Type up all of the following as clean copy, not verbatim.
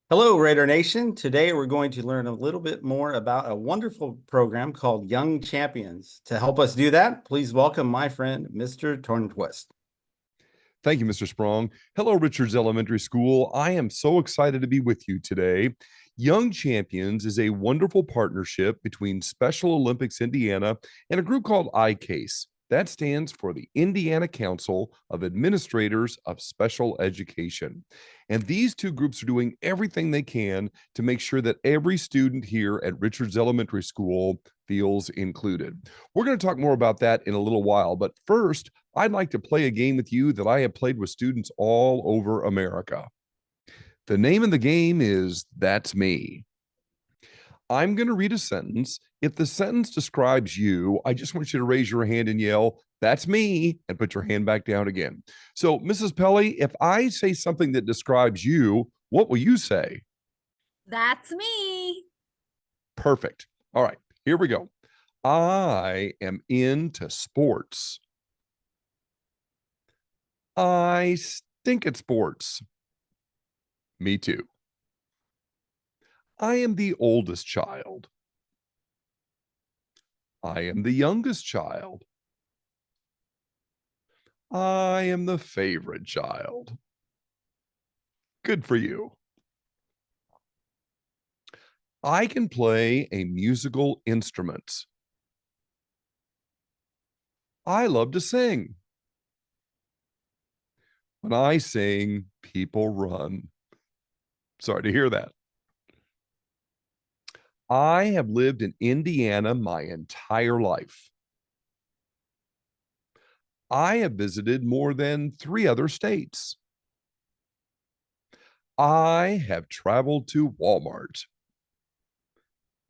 Hello, Raider Nation. Today we're going to learn a little bit more about a wonderful program called Young Champions. To help us do that, please welcome my friend, Mr. Tornquist. Thank you, Mr. Sprong. Hello, Richards Elementary School. I am so excited to be with you today. Young Champions is a wonderful partnership between Special Olympics Indiana and a group called ICASE. That stands for the Indiana Council of Administrators of Special Education. And these two groups are doing everything they can to make sure that every student here at Richards Elementary School feels included. We're going to talk more about that in a little while, but first, I'd like to play a game with you that I have played with students all over America. The name of the game is That's Me. I'm going to read a sentence. If the sentence describes you, I just want you to raise your hand and yell, "That's me," and put your hand back down again. So, Mrs. Pelly, if I say something that describes you, what will you say? That's me. Perfect. All right, here we go. I am into sports. I stink at sports. Me too. I am the oldest child. I am the youngest child. I am the favorite child. Good for you. I can play a musical instrument. I love to sing. When I sing, people run. Sorry to hear that. I have lived in Indiana my entire life. I have visited more than 3 other states. I have traveled to Walmart.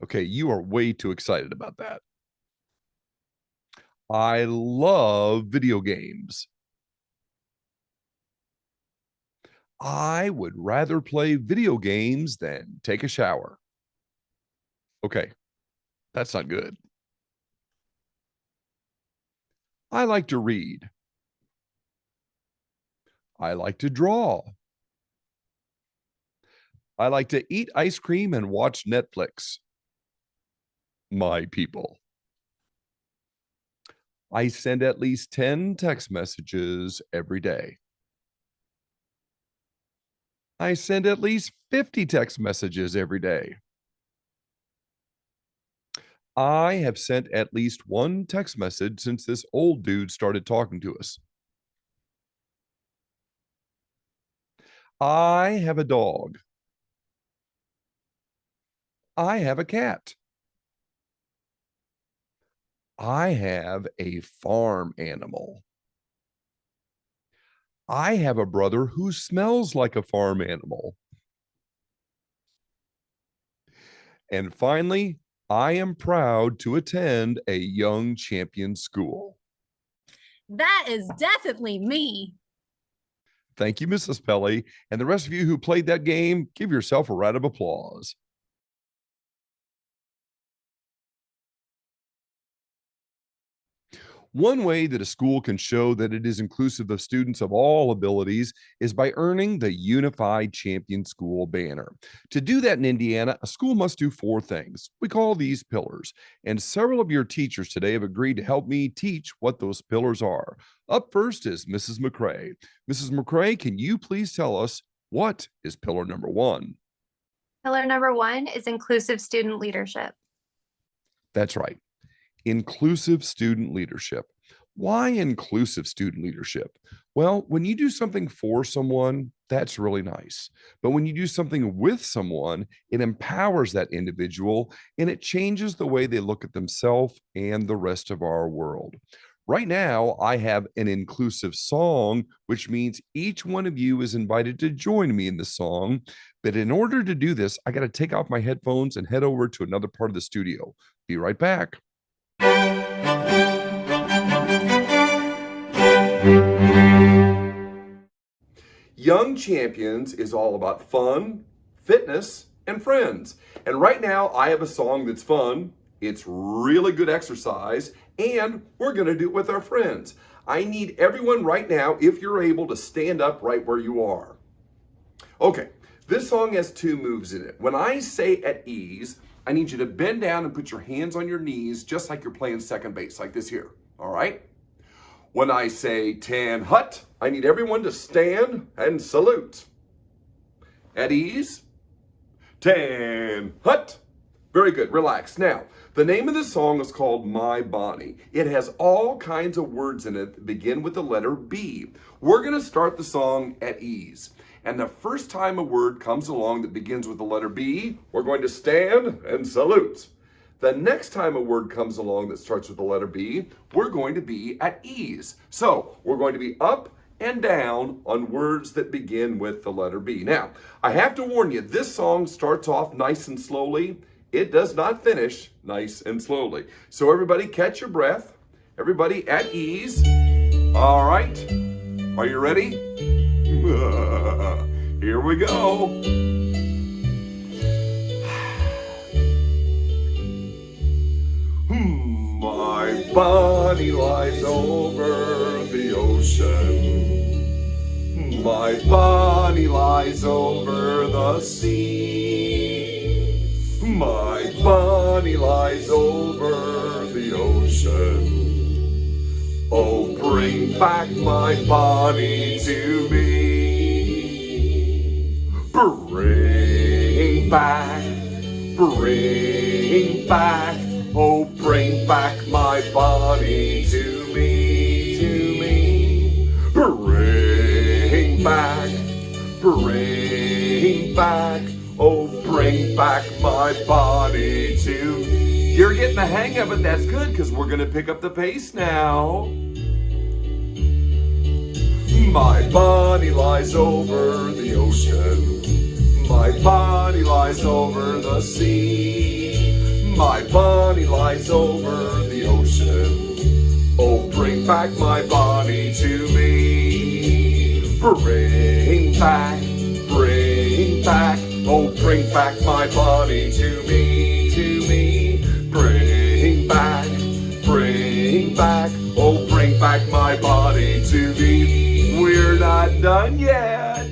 Okay, you are way too excited about that. I love video games. I would rather play video games than take a shower. Okay, that's not good. I like to read. I like to draw. I like to eat ice cream and watch Netflix. My people. I send at least 10 text messages every day. I send at least 50 text messages every day. I have sent at least one text message since this old dude started talking to us. I have a dog. I have a cat. I have a farm animal. I have a brother who smells like a farm animal. And finally, I am proud to attend a Young Champion school. That is definitely me. Thank you, Mrs. Pelly. And the rest of you who played that game, give yourself a round of applause. One way that a school can show that it is inclusive of students of all abilities is by earning the Unified Champion School banner. To do that in Indiana, a school must do 4 things. We call these pillars, and several of your teachers today have agreed to help me teach what those pillars are. Up first is Mrs. McCrae. Mrs. McCrae, can you please tell us what is pillar number 1? Pillar number 1 is inclusive student leadership. That's right. Inclusive student leadership. Why inclusive student leadership? Well, when you do something for someone, that's really nice. But when you do something with someone, it empowers that individual and it changes the way they look at themselves and the rest of our world. Right now, I have an inclusive song, which means each one of you is invited to join me in the song. But in order to do this, I got to take off my headphones and head over to another part of the studio. Be right back. Young Champions is all about fun, fitness, and friends. And right now, I have a song that's fun, it's really good exercise, and we're going to do it with our friends. I need everyone right now, if you're able, to stand up right where you are. Okay, This song has two moves in it. When I say at ease, I need you to bend down and put your hands on your knees just like you're playing second base, like this here, all right? When I say tan hut, I need everyone to stand and salute. At ease, tan hut. Very good, relax. Now, the name of the song is called My Bonnie. It has all kinds of words in it that begin with the letter B. We're gonna start the song at ease. And the first time a word comes along that begins with the letter B, we're going to stand and salute. The next time a word comes along that starts with the letter B, we're going to be at ease. So we're going to be up and down on words that begin with the letter B. Now, I have to warn you, this song starts off nice and slowly. It does not finish nice and slowly. So everybody catch your breath. Everybody at ease. All right. Are you ready? Here we go. My Bonnie lies over the ocean. My Bonnie lies over the sea. My Bonnie lies over the ocean. Oh, bring back my Bonnie to me. Bring back, oh, bring back my Bonnie to me, Bring back, oh, bring back my Bonnie to me. You're getting the hang of it, that's good, because we're going to pick up the pace now. My Bonnie lies over the ocean. My Bonnie lies over the sea. My Bonnie lies over the ocean. Oh, bring back my Bonnie to me. Bring back, oh, bring back my Bonnie to me, Bring back, oh, bring back my Bonnie to me. We're not done yet.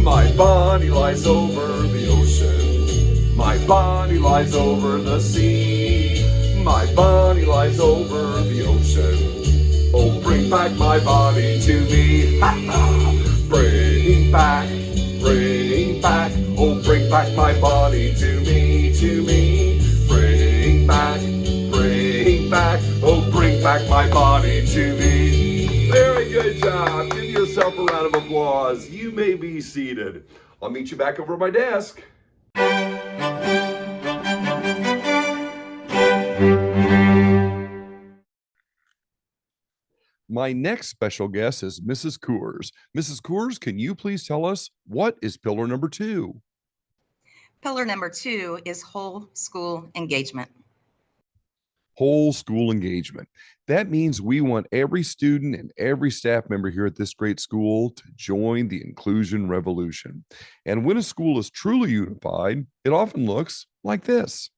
My Bonnie lies over the ocean. My Bonnie lies over the sea. My Bonnie lies over the ocean. Oh, bring back my Bonnie to me. Bring back, oh, bring back my Bonnie to me, Bring back, oh, bring back my Bonnie to me. Very good job. Give yourself a round of applause. You may be seated. I'll meet you back over at my desk. My next special guest is Mrs. Coors. Mrs. Coors, can you please tell us what is pillar number 2? Pillar number 2 is whole school engagement. Whole school engagement. That means we want every student and every staff member here at this great school to join the inclusion revolution. And when a school is truly unified, it often looks like this.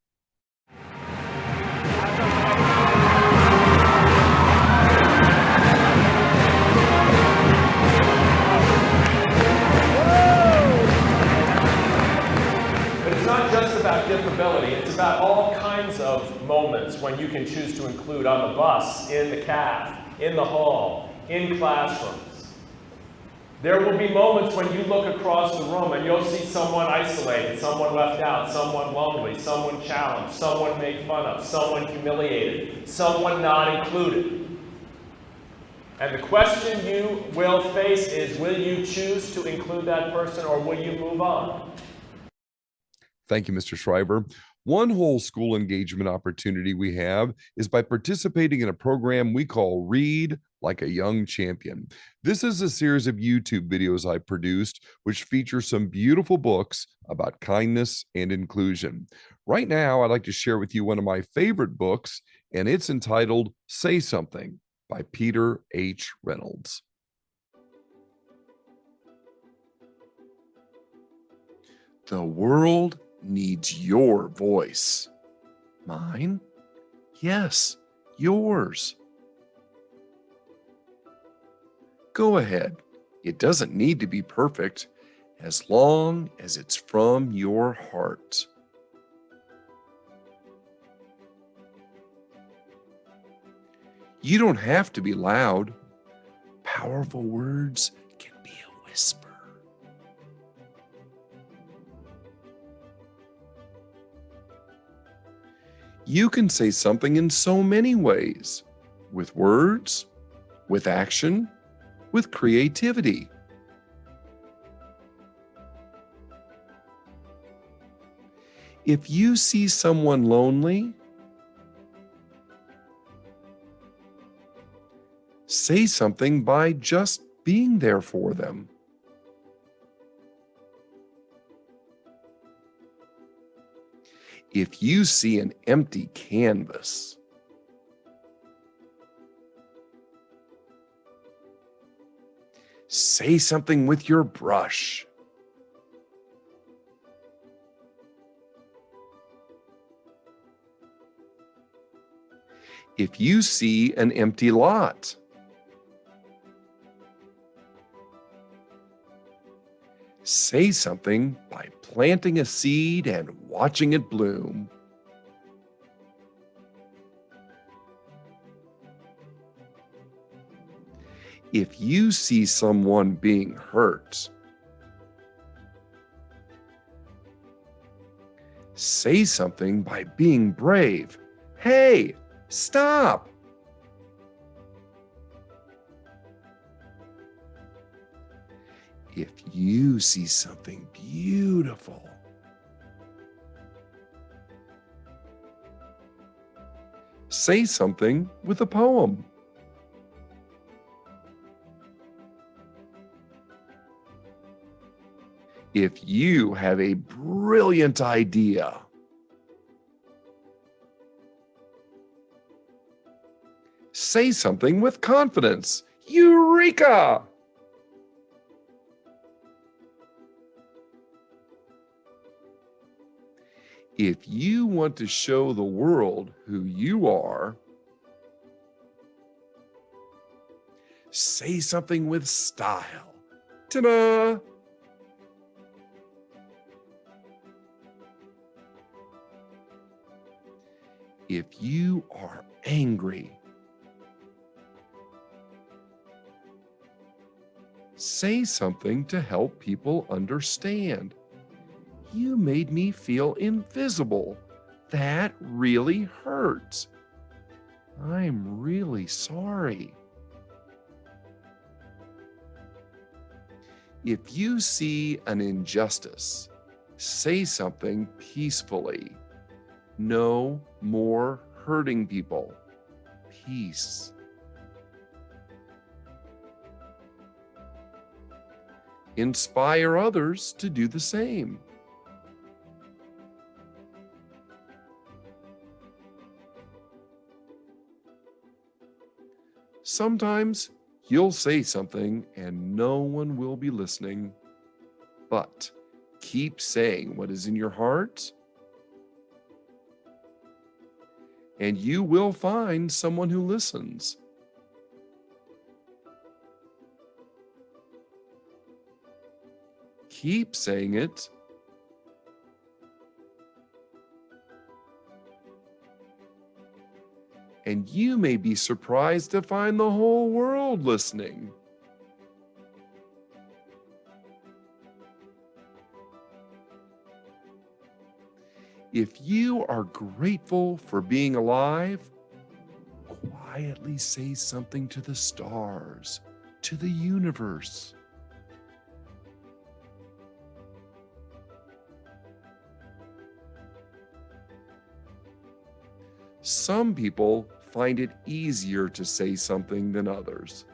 About differability. It's about all kinds of moments when you can choose to include on the bus, in the caf, in the hall, in classrooms. There will be moments when you look across the room and you'll see someone isolated, someone left out, someone lonely, someone challenged, someone made fun of, someone humiliated, someone not included. And the question you will face is, will you choose to include that person or will you move on? Thank you, Mr. Schreiber. One whole school engagement opportunity we have is by participating in a program we call Read Like a Young Champion. This is a series of YouTube videos I produced, which feature some beautiful books about kindness and inclusion. Right now, I'd like to share with you one of my favorite books, and it's entitled Say Something by Peter H. Reynolds. The world needs your voice. Mine? Yes, yours. Go ahead, It doesn't need to be perfect as long as it's from your heart. You don't have to be loud. Powerful words can be a whisper. You can say something in so many ways, with words, with action, with creativity. If you see someone lonely, say something by just being there for them. If you see an empty canvas, say something with your brush. If you see an empty lot, say something by planting a seed and watching it bloom. If you see someone being hurt, say something by being brave. Hey, stop! If you see something beautiful, say something with a poem. If you have a brilliant idea, say something with confidence. Eureka! If you want to show the world who you are, say something with style. Ta-da! If you are angry, say something to help people understand. You made me feel invisible. That really hurts. I'm really sorry. If you see an injustice, say something peacefully. No more hurting people. Peace. Inspire others to do the same. Sometimes you'll say something and no one will be listening, but keep saying what is in your heart, and you will find someone who listens. Keep saying it. And you may be surprised to find the whole world listening. If you are grateful for being alive, quietly say something to the stars, to the universe. Some people find it easier to say something than others.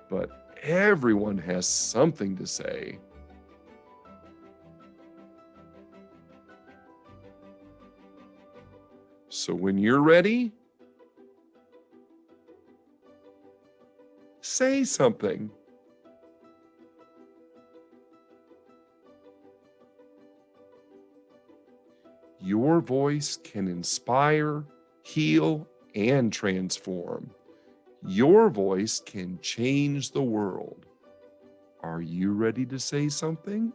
But everyone has something to say. So when you're ready, say something. Your voice can inspire, heal, and transform. Your voice can change the world. Are you ready to say something?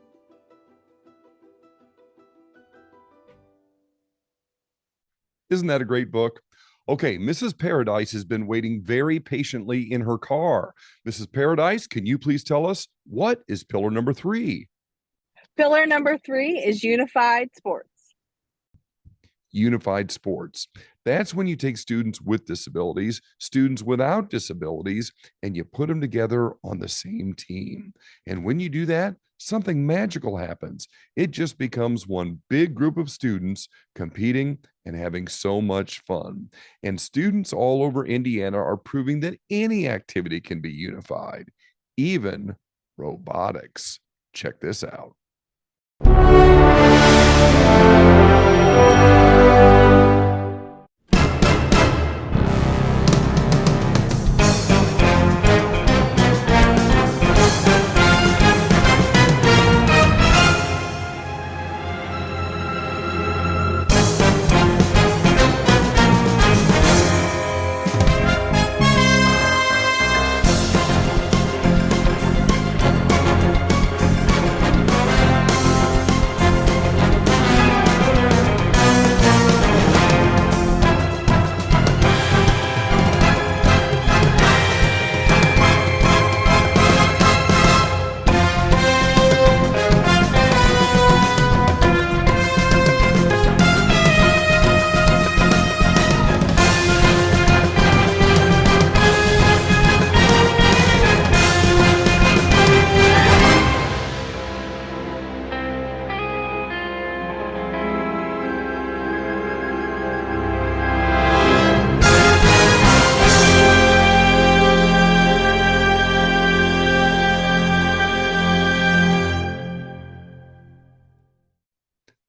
Isn't that a great book? Okay, Mrs. Paradise has been waiting very patiently in her car. Mrs. Paradise, can you please tell us what is pillar number 3? Pillar number 3 is unified sports. Unified sports. That's when you take students with disabilities, students without disabilities, and you put them together on the same team. And when you do that, something magical happens. It just becomes one big group of students competing and having so much fun. And students all over Indiana are proving that any activity can be unified, even robotics. Check this out.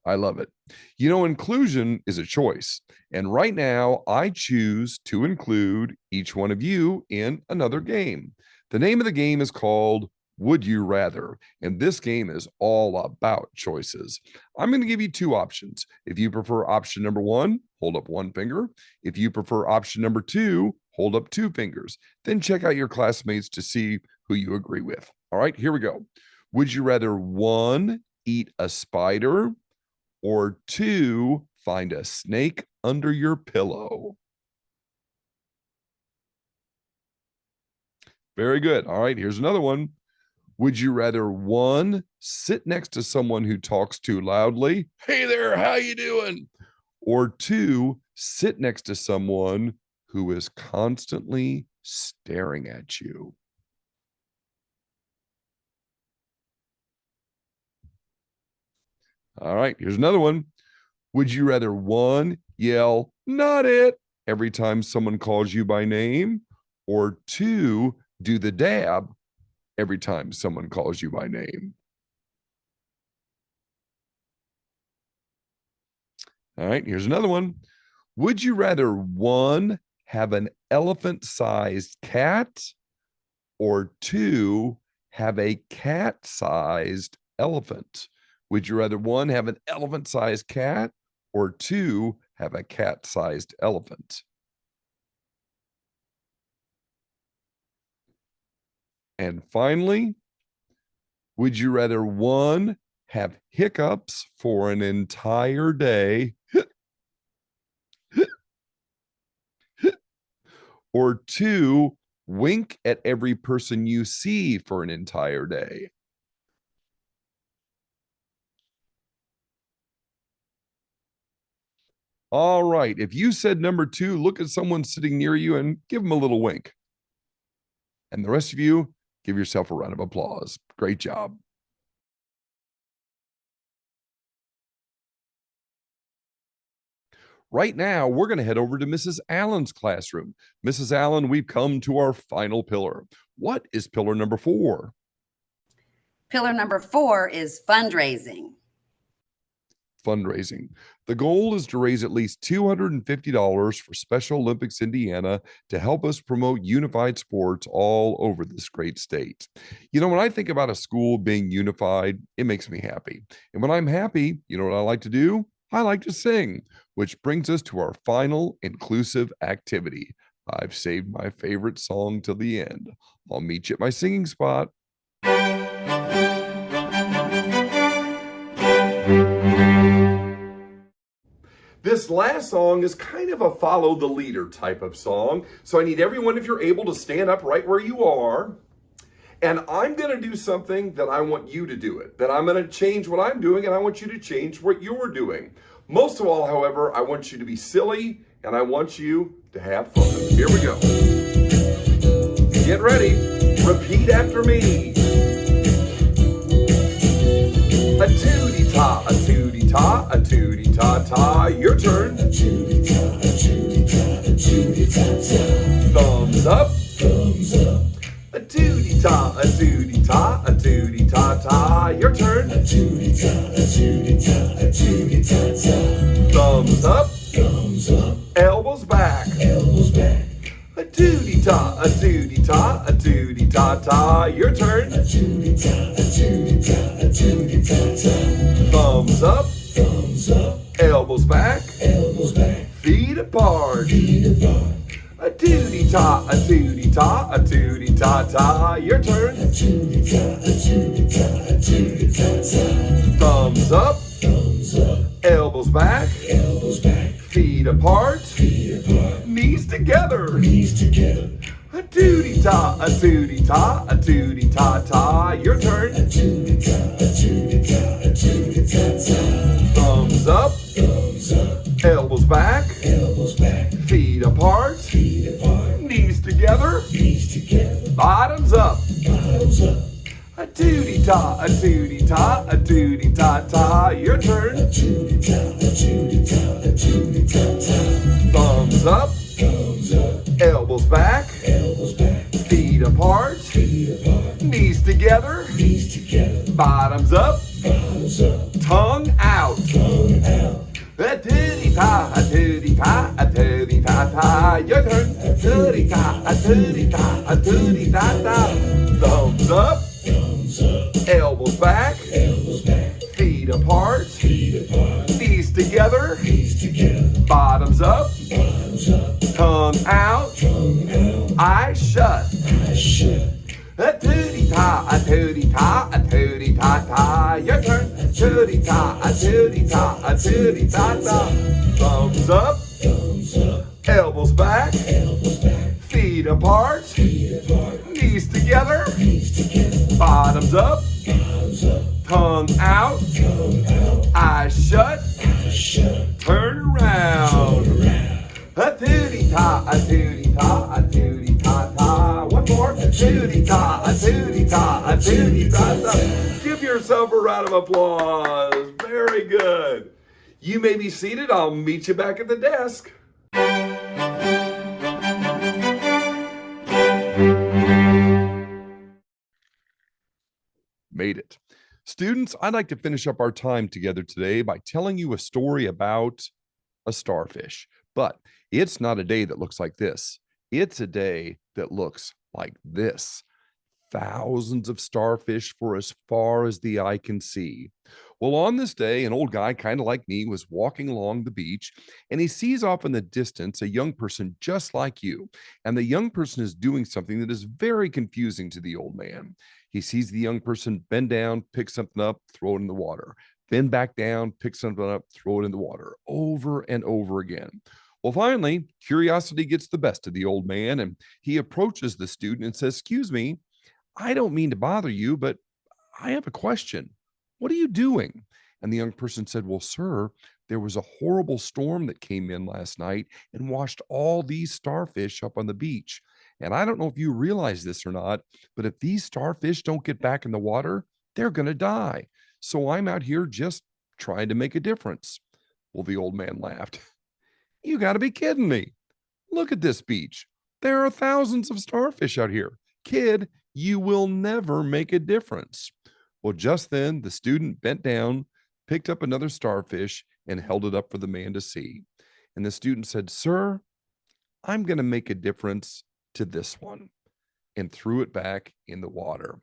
I love it. You know, inclusion is a choice. And right now, I choose to include each one of you in another game. The name of the game is called Would You Rather? And this game is all about choices. I'm going to give you 2 options. If you prefer option number 1, hold up 1 finger. If you prefer option number 2, hold up 2 fingers. Then check out your classmates to see who you agree with. All right, here we go. Would you rather 1, eat a spider, or 2, find a snake under your pillow? Very good. All right, here's another one. Would you rather 1, sit next to someone who talks too loudly? Hey there, how you doing? Or 2, sit next to someone who is constantly staring at you? All right, here's another one. Would you rather 1, yell, not it, every time someone calls you by name, or 2, do the dab every time someone calls you by name? All right, here's another one. Would you rather 1, have an elephant-sized cat, or 2, have a cat-sized elephant? Would you rather 1, have an elephant-sized cat, or 2, have a cat-sized elephant? And finally, would you rather 1, have hiccups for an entire day, or 2, wink at every person you see for an entire day? All right. If you said number 2, look at someone sitting near you and give them a little wink. And the rest of you, give yourself a round of applause. Great job. Right now, we're going to head over to Mrs. Allen's classroom. Mrs. Allen, we've come to our final pillar. What is pillar number 4? Pillar number 4 is fundraising. Fundraising. The goal is to raise at least $250 for Special Olympics Indiana to help us promote unified sports all over this great state. You know, when I think about a school being unified, it makes me happy. And when I'm happy, you know what I like to do? I like to sing, which brings us to our final inclusive activity. I've saved my favorite song till the end. I'll meet you at my singing spot. This last song is kind of a follow the leader type of song. So I need everyone, if you're able, to stand up right where you are. And I'm going to do something that I want you to do it. That I'm going to change what I'm doing, and I want you to change what you're doing. Most of all, however, I want you to be silly, and I want you to have fun. Here we go. Get ready. Repeat after me. A tootie-ta, a tootie-ta, a tootie-ta-ta. Your turn. A tootie-ta, a tootie-ta, a tootie-ta-ta. Thumbs up. Thumbs up. A tootie-ta, a tootie-ta, a tootie-ta-ta. Your turn. A tootie-ta, a tootie-ta, a tootie-ta-ta. Thumbs up. Thumbs up. Elbows back. Elbows back. A tootie-ta, a tootie-ta, a tootie-ta-ta. Your turn. A tootie-ta, a tootie-ta, a tootie-ta-ta. Thumbs up. Thumbs up. Elbows back. Elbows back. Feet apart. Feet apart. A tootie-ta, a tootie-ta, a tootie-ta-ta. Your turn. A tootie-ta, a tootie-ta, a tootie-ta-ta. Thumbs up. Thumbs up. Elbows back. Elbows back. Feet apart. Feet apart. Knees together. Knees together. A tootie-ta, a tootie-ta, a tootie-ta-ta. Your turn. A tootie-ta, a tootie-ta, a tootie-ta-ta. Thumbs up. Thumbs up. Elbows back. Elbows back. Feet apart. Feet apart. Knees together. Knees together. Bottoms up. Bottoms up. A tootie-ta, a tootie-ta, a tootie-ta-ta. Your turn. A tootie-ta, a tootie-ta, a tootie-ta-ta. Thumbs up. Thumbs up. Elbows back. Elbows back. Feet apart. Feet apart. Knees together. Knees together. Bottoms up. Bottoms up. Tongue out. Tongue out. A tootie-ta, a tootie-ta, a tootie-ta-ta. Your turn. A tootie-ta, a tootie-ta, a tootie-ta-ta. Thumbs up. Thumbs up. Elbows back. Elbows back. Feet apart. Feet apart. Knees together. Knees together. Bottoms up. Bottoms up. Tongue out. Tongue out. Eyes shut. Eyes shut. A tootie-ta, a tootie-ta, a tootie-ta-ta. Your turn. A tootie-ta, a tootie-ta, a tootie-ta-ta. Thumbs up. Thumbs up. Elbows back. Elbows back. Feet apart. Feet apart. Knees together. Knees together. Bottoms up. Bottoms up. Tongue out. Tongue out. Eyes shut. Eyes shut. Turn around. Turn around. A tootie-ta, a tootie-ta, a tootie-ta-ta. One more. A tootie-ta, a tootie-ta, a tootie-ta-ta. Give yourself a round of applause. Very good. You may be seated. I'll meet you back at the desk. Made it. Students, I'd like to finish up our time together today by telling you a story about a starfish. But it's not a day that looks like this. It's a day that looks like this. Thousands of starfish for as far as the eye can see. Well, on this day, an old guy, kind of like me, was walking along the beach, and he sees off in the distance a young person just like you. And the young person is doing something that is very confusing to the old man. He sees the young person bend down, pick something up, throw it in the water. Bend back down, pick something up, throw it in the water, over and over again. Well, finally, curiosity gets the best of the old man, and he approaches the student and says, "Excuse me, I don't mean to bother you, but I have a question. What are you doing?" And the young person said, "Well, sir, there was a horrible storm that came in last night and washed all these starfish up on the beach. And I don't know if you realize this or not, but if these starfish don't get back in the water, they're going to die. So I'm out here just trying to make a difference." Well, the old man laughed. "You got to be kidding me. Look at this beach. There are thousands of starfish out here. Kid, you will never make a difference." Well, just then the student bent down, picked up another starfish, and held it up for the man to see. And the student said, "Sir, I'm going to make a difference to this one," and threw it back in the water.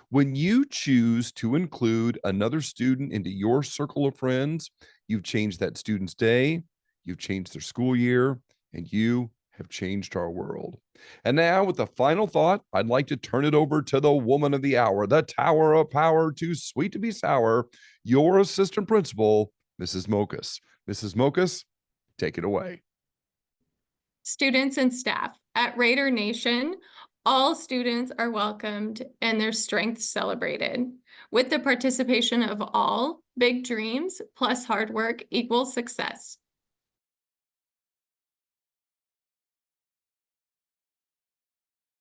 When you choose to include another student into your circle of friends, You've changed that student's day, you've changed their school year, and you have changed our world. And now, with the final thought, I'd like to turn it over to the woman of the hour, the tower of power, too sweet to be sour, your assistant principal, Mrs. Mokas. Mrs. Mokas, take it away. Students and staff, at Raider Nation, all students are welcomed and their strengths celebrated. With the participation of all, big dreams plus hard work equals success.